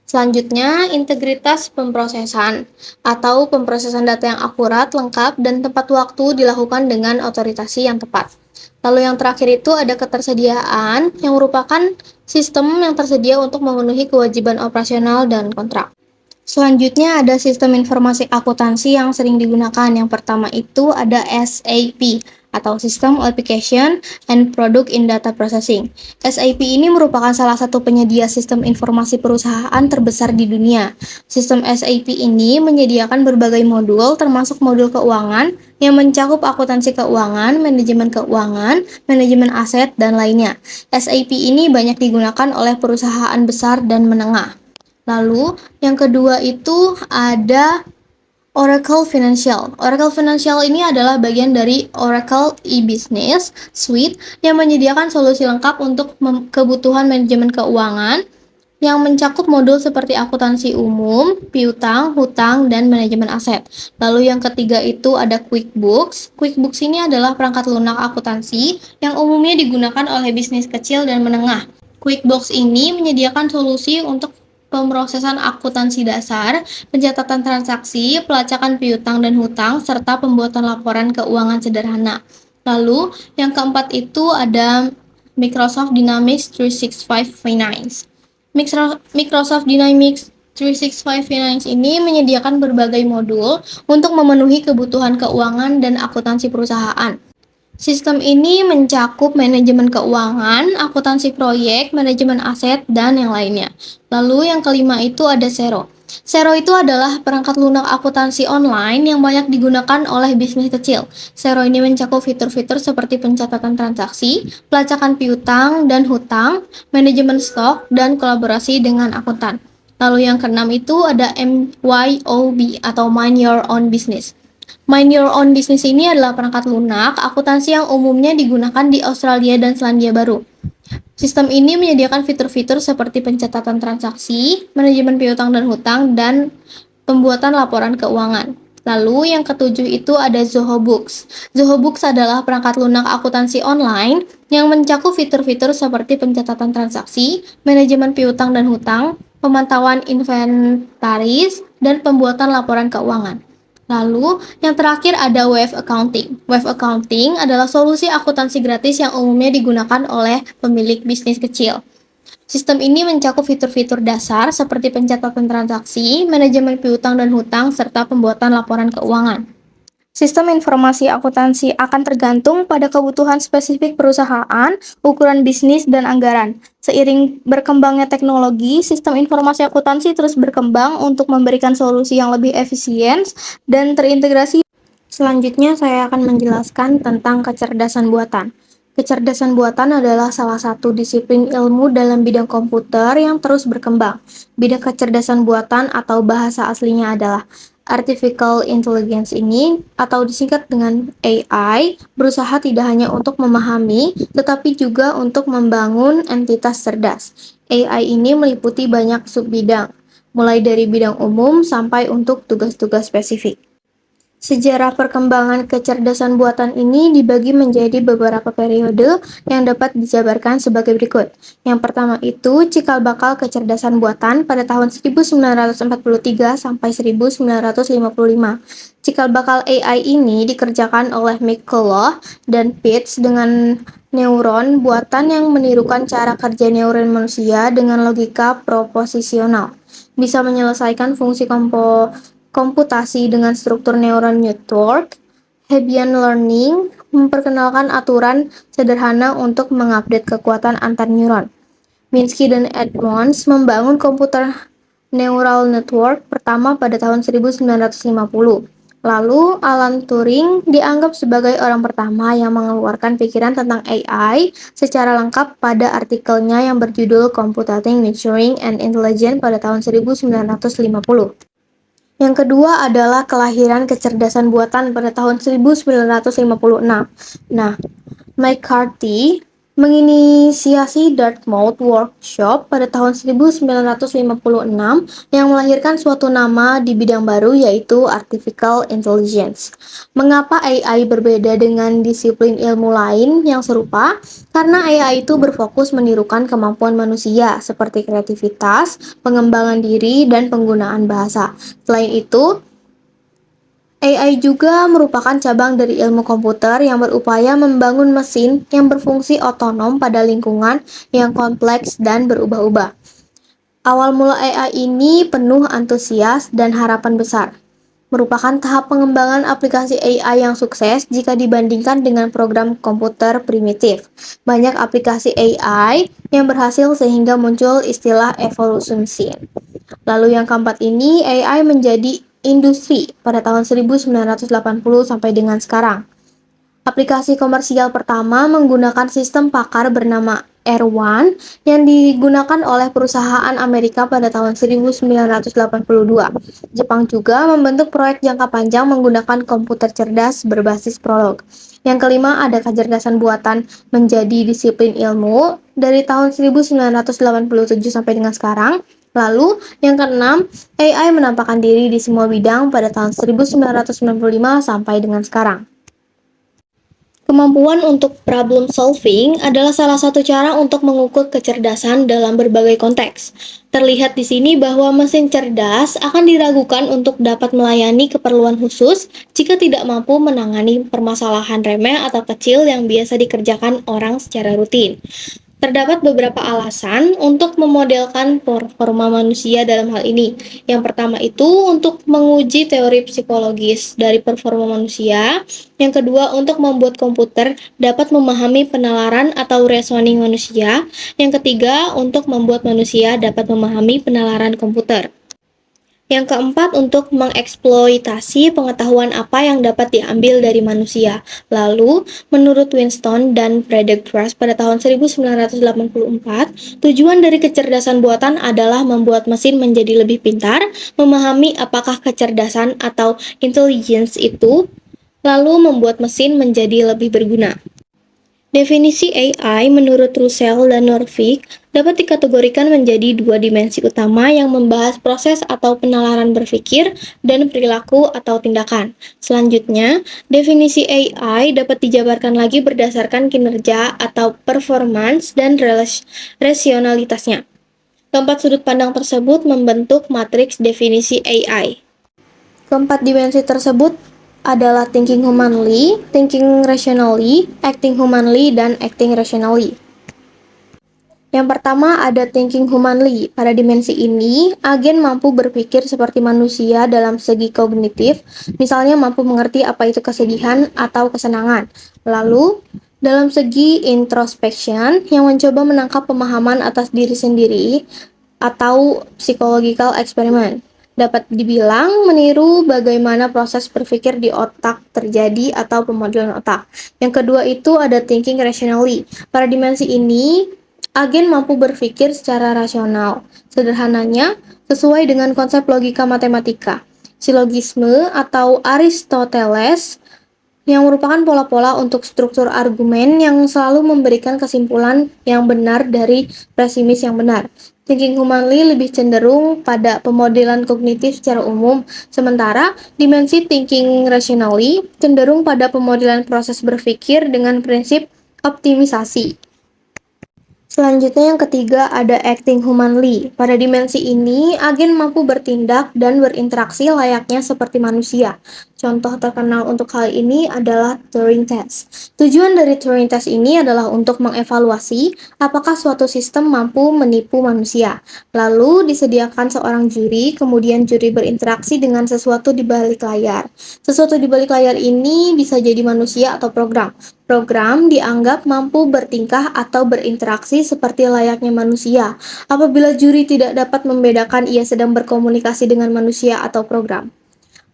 Selanjutnya, integritas pemrosesan atau pemrosesan data yang akurat, lengkap, dan tepat waktu dilakukan dengan otorisasi yang tepat. Lalu yang terakhir itu ada ketersediaan yang merupakan sistem yang tersedia untuk memenuhi kewajiban operasional dan kontrak. Selanjutnya ada sistem informasi akuntansi yang sering digunakan. Yang pertama itu ada SAP atau System Application and Product in Data Processing. SAP ini merupakan salah satu penyedia sistem informasi perusahaan terbesar di dunia. Sistem SAP ini menyediakan berbagai modul termasuk modul keuangan yang mencakup akuntansi keuangan, manajemen aset, dan lainnya. SAP ini banyak digunakan oleh perusahaan besar dan menengah. Lalu, yang kedua itu ada Oracle Financial. Oracle Financial ini adalah bagian dari Oracle e-Business Suite yang menyediakan solusi lengkap untuk kebutuhan manajemen keuangan yang mencakup modul seperti akuntansi umum, piutang, hutang, dan manajemen aset. Lalu yang ketiga itu ada QuickBooks. QuickBooks ini adalah perangkat lunak akuntansi yang umumnya digunakan oleh bisnis kecil dan menengah. QuickBooks ini menyediakan solusi untuk pemrosesan akuntansi dasar, pencatatan transaksi, pelacakan piutang dan hutang, serta pembuatan laporan keuangan sederhana. Lalu, yang keempat itu ada Microsoft Dynamics 365 Finance. Microsoft Dynamics 365 Finance ini menyediakan berbagai modul untuk memenuhi kebutuhan keuangan dan akuntansi perusahaan. Sistem ini mencakup manajemen keuangan, akuntansi proyek, manajemen aset, dan yang lainnya. Lalu yang kelima itu ada Xero. Xero itu adalah perangkat lunak akuntansi online yang banyak digunakan oleh bisnis kecil. Xero ini mencakup fitur-fitur seperti pencatatan transaksi, pelacakan piutang dan hutang, manajemen stok, dan kolaborasi dengan akuntan. Lalu yang keenam itu ada MYOB atau Mind Your Own Business. Mind Your Own Business ini adalah perangkat lunak akuntansi yang umumnya digunakan di Australia dan Selandia Baru. Sistem ini menyediakan fitur-fitur seperti pencatatan transaksi, manajemen piutang dan hutang, dan pembuatan laporan keuangan. Lalu yang ketujuh itu ada Zoho Books. Zoho Books adalah perangkat lunak akuntansi online yang mencakup fitur-fitur seperti pencatatan transaksi, manajemen piutang dan hutang, pemantauan inventaris, dan pembuatan laporan keuangan. Lalu, yang terakhir ada Wave Accounting. Wave Accounting adalah solusi akuntansi gratis yang umumnya digunakan oleh pemilik bisnis kecil. Sistem ini mencakup fitur-fitur dasar seperti pencatatan transaksi, manajemen piutang dan hutang, serta pembuatan laporan keuangan. Sistem informasi akuntansi akan tergantung pada kebutuhan spesifik perusahaan, ukuran bisnis, dan anggaran. Seiring berkembangnya teknologi, sistem informasi akuntansi terus berkembang untuk memberikan solusi yang lebih efisien dan terintegrasi. Selanjutnya, saya akan menjelaskan tentang kecerdasan buatan. Kecerdasan buatan adalah salah satu disiplin ilmu dalam bidang komputer yang terus berkembang. Bidang kecerdasan buatan atau bahasa aslinya adalah Artificial Intelligence ini, atau disingkat dengan AI, berusaha tidak hanya untuk memahami, tetapi juga untuk membangun entitas cerdas. AI ini meliputi banyak subbidang, mulai dari bidang umum sampai untuk tugas-tugas spesifik. Sejarah perkembangan kecerdasan buatan ini dibagi menjadi beberapa periode yang dapat dijabarkan sebagai berikut. Yang pertama itu cikal bakal kecerdasan buatan pada tahun 1943 sampai 1955. Cikal bakal AI ini dikerjakan oleh McCulloch dan Pitts dengan neuron buatan yang menirukan cara kerja neuron manusia dengan logika proposisional. Bisa menyelesaikan fungsi komputasi dengan struktur neuron network. Hebbian Learning memperkenalkan aturan sederhana untuk mengupdate kekuatan antar neuron. Minsky dan Edmonds membangun komputer neural network pertama pada tahun 1950. Lalu, Alan Turing dianggap sebagai orang pertama yang mengeluarkan pikiran tentang AI secara lengkap pada artikelnya yang berjudul Computing, Maturing, and Intelligence pada tahun 1950. Yang kedua adalah kelahiran kecerdasan buatan pada tahun 1956. Nah, McCarthy menginisiasi Dartmouth Workshop pada tahun 1956 yang melahirkan suatu nama di bidang baru yaitu Artificial Intelligence. Mengapa AI berbeda dengan disiplin ilmu lain yang serupa? Karena AI itu berfokus menirukan kemampuan manusia seperti kreativitas, pengembangan diri, dan penggunaan bahasa. Selain itu, AI juga merupakan cabang dari ilmu komputer yang berupaya membangun mesin yang berfungsi otonom pada lingkungan yang kompleks dan berubah-ubah. Awal mula AI ini penuh antusias dan harapan besar. merupakan tahap pengembangan aplikasi AI yang sukses jika dibandingkan dengan program komputer primitif. Banyak aplikasi AI yang berhasil sehingga muncul istilah evolution machine. Lalu yang keempat ini, AI menjadi industri pada tahun 1980 sampai dengan sekarang. Aplikasi komersial pertama menggunakan sistem pakar bernama R1 yang digunakan oleh perusahaan Amerika pada tahun 1982. Jepang juga membentuk proyek jangka panjang menggunakan komputer cerdas berbasis Prolog. Yang kelima, ada kecerdasan buatan menjadi disiplin ilmu dari tahun 1987 sampai dengan sekarang. Lalu, yang keenam, AI menampakkan diri di semua bidang pada tahun 1995 sampai dengan sekarang. Kemampuan untuk problem solving adalah salah satu cara untuk mengukur kecerdasan dalam berbagai konteks. Terlihat di sini bahwa mesin cerdas akan diragukan untuk dapat melayani keperluan khusus jika tidak mampu menangani permasalahan remeh atau kecil yang biasa dikerjakan orang secara rutin. Terdapat beberapa alasan untuk memodelkan performa manusia dalam hal ini. Yang pertama itu untuk menguji teori psikologis dari performa manusia. Yang kedua untuk membuat komputer dapat memahami penalaran atau reasoning manusia. Yang ketiga untuk membuat manusia dapat memahami penalaran komputer. Yang keempat, untuk mengeksploitasi pengetahuan apa yang dapat diambil dari manusia. Lalu, menurut Winston dan Frederick Rush pada tahun 1984, tujuan dari kecerdasan buatan adalah membuat mesin menjadi lebih pintar, memahami apakah kecerdasan atau intelligence itu, lalu membuat mesin menjadi lebih berguna. Definisi AI menurut Russell dan Norvig dapat dikategorikan menjadi dua dimensi utama yang membahas proses atau penalaran berpikir dan perilaku atau tindakan. Selanjutnya, definisi AI dapat dijabarkan lagi berdasarkan kinerja atau performance dan rasionalitasnya. Keempat sudut pandang tersebut membentuk matriks definisi AI. Keempat dimensi tersebut adalah thinking humanly, thinking rationally, acting humanly, dan acting rationally. Yang pertama ada thinking humanly. Pada dimensi ini, agen mampu berpikir seperti manusia dalam segi kognitif, misalnya mampu mengerti apa itu kesedihan atau kesenangan. Lalu, dalam segi introspection, yang mencoba menangkap pemahaman atas diri sendiri, atau psychological experiment. Dapat dibilang meniru bagaimana proses berpikir di otak terjadi atau pemodelan otak. Yang kedua itu ada thinking rationally. Pada dimensi ini, agen mampu berpikir secara rasional. Sederhananya, sesuai dengan konsep logika matematika. Silogisme atau Aristoteles yang merupakan pola-pola untuk struktur argumen yang selalu memberikan kesimpulan yang benar dari presimis yang benar. Thinking humanly lebih cenderung pada pemodelan kognitif secara umum, sementara dimensi thinking rationally cenderung pada pemodelan proses berpikir dengan prinsip optimisasi. Selanjutnya yang ketiga ada acting humanly. Pada dimensi ini, agen mampu bertindak dan berinteraksi layaknya seperti manusia. Contoh terkenal untuk hal ini adalah Turing Test. Tujuan dari Turing Test ini adalah untuk mengevaluasi apakah suatu sistem mampu menipu manusia. Lalu disediakan seorang juri, kemudian juri berinteraksi dengan sesuatu di balik layar. Sesuatu di balik layar ini bisa jadi manusia atau program. Program dianggap mampu bertingkah atau berinteraksi seperti layaknya manusia. Apabila juri tidak dapat membedakan ia sedang berkomunikasi dengan manusia atau program.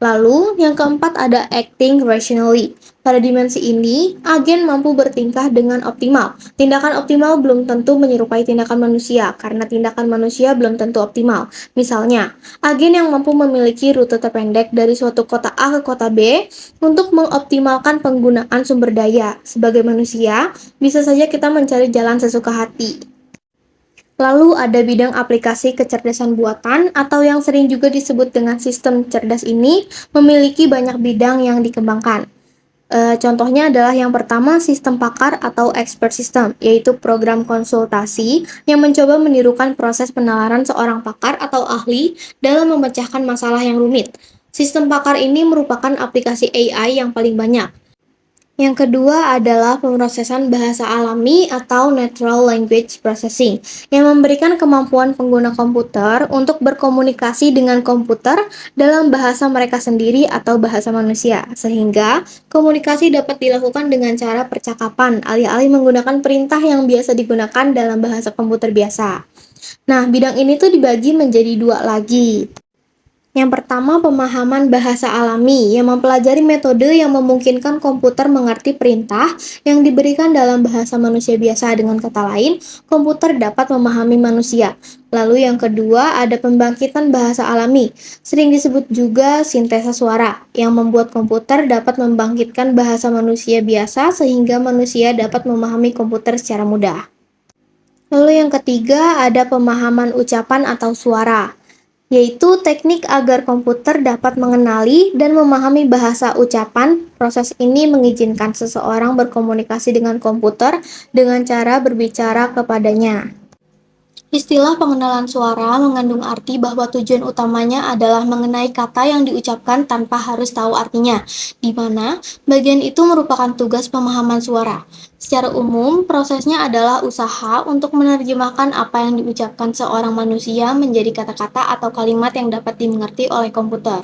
Lalu, yang keempat ada acting rationally. Pada dimensi ini, agen mampu bertingkah dengan optimal. Tindakan optimal belum tentu menyerupai tindakan manusia, karena tindakan manusia belum tentu optimal. Misalnya, agen yang mampu memiliki rute terpendek dari suatu kota A ke kota B untuk mengoptimalkan penggunaan sumber daya. Sebagai manusia, bisa saja kita mencari jalan sesuka hati. Lalu ada bidang aplikasi kecerdasan buatan atau yang sering juga disebut dengan sistem cerdas ini memiliki banyak bidang yang dikembangkan. Contohnya adalah yang pertama sistem pakar atau expert system, yaitu program konsultasi yang mencoba menirukan proses penalaran seorang pakar atau ahli dalam memecahkan masalah yang rumit. Sistem pakar ini merupakan aplikasi AI yang paling banyak. Yang kedua adalah pemrosesan bahasa alami atau natural language processing, yang memberikan kemampuan pengguna komputer untuk berkomunikasi dengan komputer dalam bahasa mereka sendiri atau bahasa manusia, sehingga komunikasi dapat dilakukan dengan cara percakapan, alih-alih menggunakan perintah yang biasa digunakan dalam bahasa komputer biasa. Nah, bidang ini tuh dibagi menjadi dua lagi. Yang pertama, pemahaman bahasa alami yang mempelajari metode yang memungkinkan komputer mengerti perintah yang diberikan dalam bahasa manusia biasa. Dengan kata lain, komputer dapat memahami manusia. Lalu yang kedua, ada pembangkitan bahasa alami, sering disebut juga sintesa suara, yang membuat komputer dapat membangkitkan bahasa manusia biasa sehingga manusia dapat memahami komputer secara mudah. Lalu yang ketiga, ada pemahaman ucapan atau suara, yaitu teknik agar komputer dapat mengenali dan memahami bahasa ucapan. Proses ini mengizinkan seseorang berkomunikasi dengan komputer dengan cara berbicara kepadanya. Istilah pengenalan suara mengandung arti bahwa tujuan utamanya adalah mengenai kata yang diucapkan tanpa harus tahu artinya, di mana bagian itu merupakan tugas pemahaman suara. Secara umum, prosesnya adalah usaha untuk menerjemahkan apa yang diucapkan seorang manusia menjadi kata-kata atau kalimat yang dapat dimengerti oleh komputer.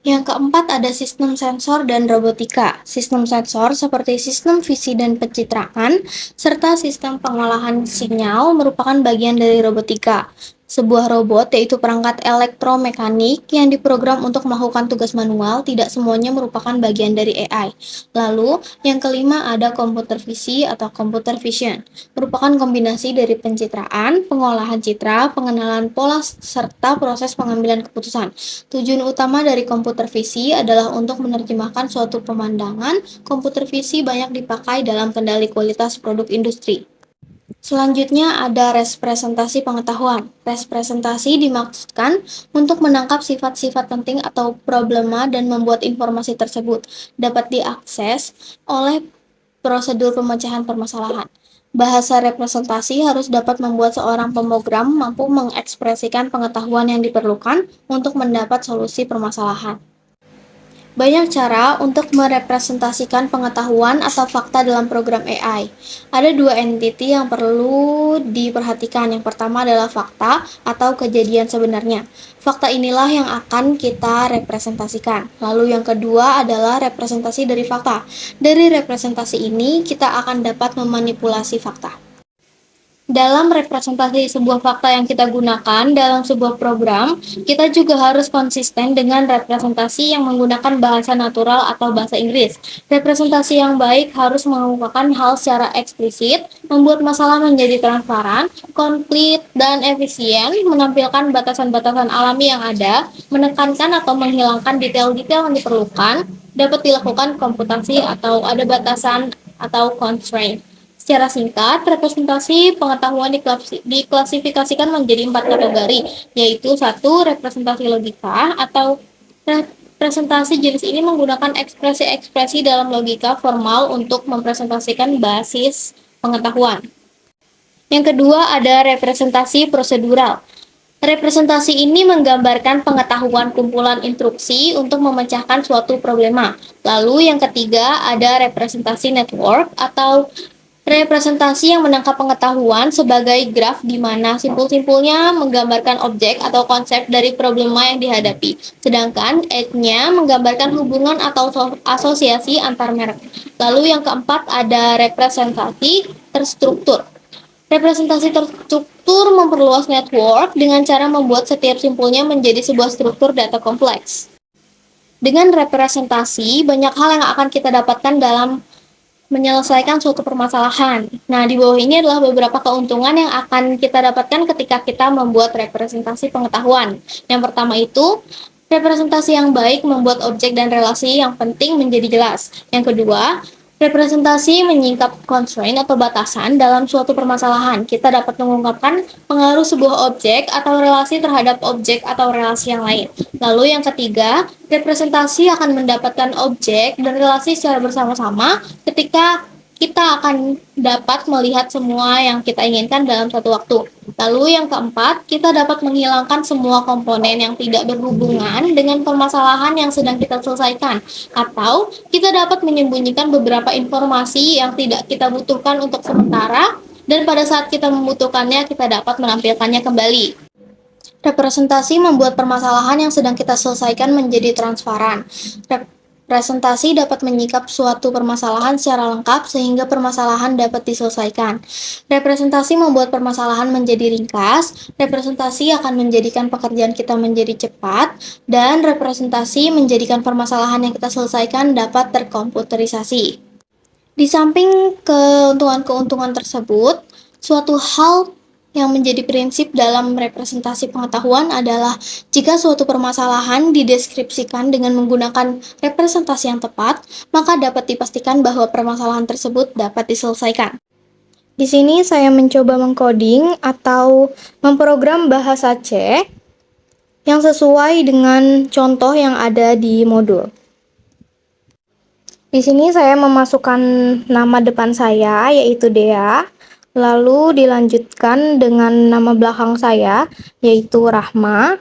Yang keempat ada sistem sensor dan robotika. Sistem sensor seperti sistem visi dan pencitraan, serta sistem pengolahan sinyal merupakan bagian dari robotika. Sebuah robot yaitu perangkat elektromekanik yang diprogram untuk melakukan tugas manual, tidak semuanya merupakan bagian dari AI. Lalu, yang kelima ada komputer visi atau computer vision. Merupakan kombinasi dari pencitraan, pengolahan citra, pengenalan pola, serta proses pengambilan keputusan. Tujuan utama dari komputer visi adalah untuk menerjemahkan suatu pemandangan. Komputer visi banyak dipakai dalam kendali kualitas produk industri. Selanjutnya ada representasi pengetahuan. Representasi dimaksudkan untuk menangkap sifat-sifat penting atau problema dan membuat informasi tersebut dapat diakses oleh prosedur pemecahan permasalahan. Bahasa representasi harus dapat membuat seorang pemrogram mampu mengekspresikan pengetahuan yang diperlukan untuk mendapat solusi permasalahan. Banyak cara untuk merepresentasikan pengetahuan atau fakta dalam program AI. Ada dua entiti yang perlu diperhatikan. Yang pertama adalah fakta atau kejadian sebenarnya. Fakta inilah yang akan kita representasikan. Lalu yang kedua adalah representasi dari fakta. Dari representasi ini kita akan dapat memanipulasi fakta. Dalam representasi sebuah fakta yang kita gunakan dalam sebuah program, kita juga harus konsisten dengan representasi yang menggunakan bahasa natural atau bahasa Inggris. Representasi yang baik harus mengungkapkan hal secara eksplisit, membuat masalah menjadi transparan, komplit, dan efisien, menampilkan batasan-batasan alami yang ada, menekankan atau menghilangkan detail-detail yang diperlukan, dapat dilakukan komputasi atau ada batasan atau constraint. Secara singkat, representasi pengetahuan diklasifikasikan menjadi 4 kategori, yaitu satu, representasi logika atau representasi jenis ini menggunakan ekspresi-ekspresi dalam logika formal untuk mempresentasikan basis pengetahuan. Yang kedua ada representasi prosedural. Representasi ini menggambarkan pengetahuan kumpulan instruksi untuk memecahkan suatu problema. Lalu yang ketiga ada representasi network atau representasi yang menangkap pengetahuan sebagai graf di mana simpul-simpulnya menggambarkan objek atau konsep dari problema yang dihadapi. Sedangkan edge-nya menggambarkan hubungan atau asosiasi antar merek. Lalu yang keempat ada representasi terstruktur. Representasi terstruktur memperluas network dengan cara membuat setiap simpulnya menjadi sebuah struktur data kompleks. Dengan representasi, banyak hal yang akan kita dapatkan dalam menyelesaikan suatu permasalahan. Nah, di bawah ini adalah beberapa keuntungan yang akan kita dapatkan ketika kita membuat representasi pengetahuan. Yang pertama itu, representasi yang baik membuat objek dan relasi yang penting menjadi jelas. Yang kedua, representasi menyingkap constraint atau batasan dalam suatu permasalahan. Kita dapat mengungkapkan pengaruh sebuah objek atau relasi terhadap objek atau relasi yang lain. Lalu yang ketiga, representasi akan mendapatkan objek dan relasi secara bersama-sama ketika kita akan dapat melihat semua yang kita inginkan dalam satu waktu. Lalu yang keempat, kita dapat menghilangkan semua komponen yang tidak berhubungan dengan permasalahan yang sedang kita selesaikan. Atau kita dapat menyembunyikan beberapa informasi yang tidak kita butuhkan untuk sementara, dan pada saat kita membutuhkannya, kita dapat menampilkannya kembali. Representasi membuat permasalahan yang sedang kita selesaikan menjadi transparan. Representasi dapat menyikap suatu permasalahan secara lengkap sehingga permasalahan dapat diselesaikan. Representasi membuat permasalahan menjadi ringkas, representasi akan menjadikan pekerjaan kita menjadi cepat, dan representasi menjadikan permasalahan yang kita selesaikan dapat terkomputerisasi. Di samping keuntungan-keuntungan tersebut, suatu hal yang menjadi prinsip dalam representasi pengetahuan adalah jika suatu permasalahan dideskripsikan dengan menggunakan representasi yang tepat, maka dapat dipastikan bahwa permasalahan tersebut dapat diselesaikan. Di sini saya mencoba mengcoding atau memprogram bahasa C yang sesuai dengan contoh yang ada di modul. Di sini saya memasukkan nama depan saya, yaitu Dea, lalu dilanjutkan dengan nama belakang saya, yaitu Rahma.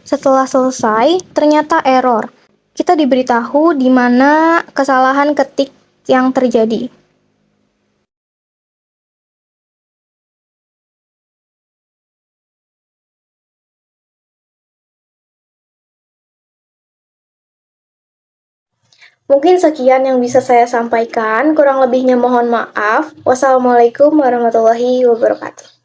Setelah selesai, ternyata error. Kita diberitahu di mana kesalahan ketik yang terjadi. Mungkin sekian yang bisa saya sampaikan, kurang lebihnya mohon maaf. Wassalamualaikum warahmatullahi wabarakatuh.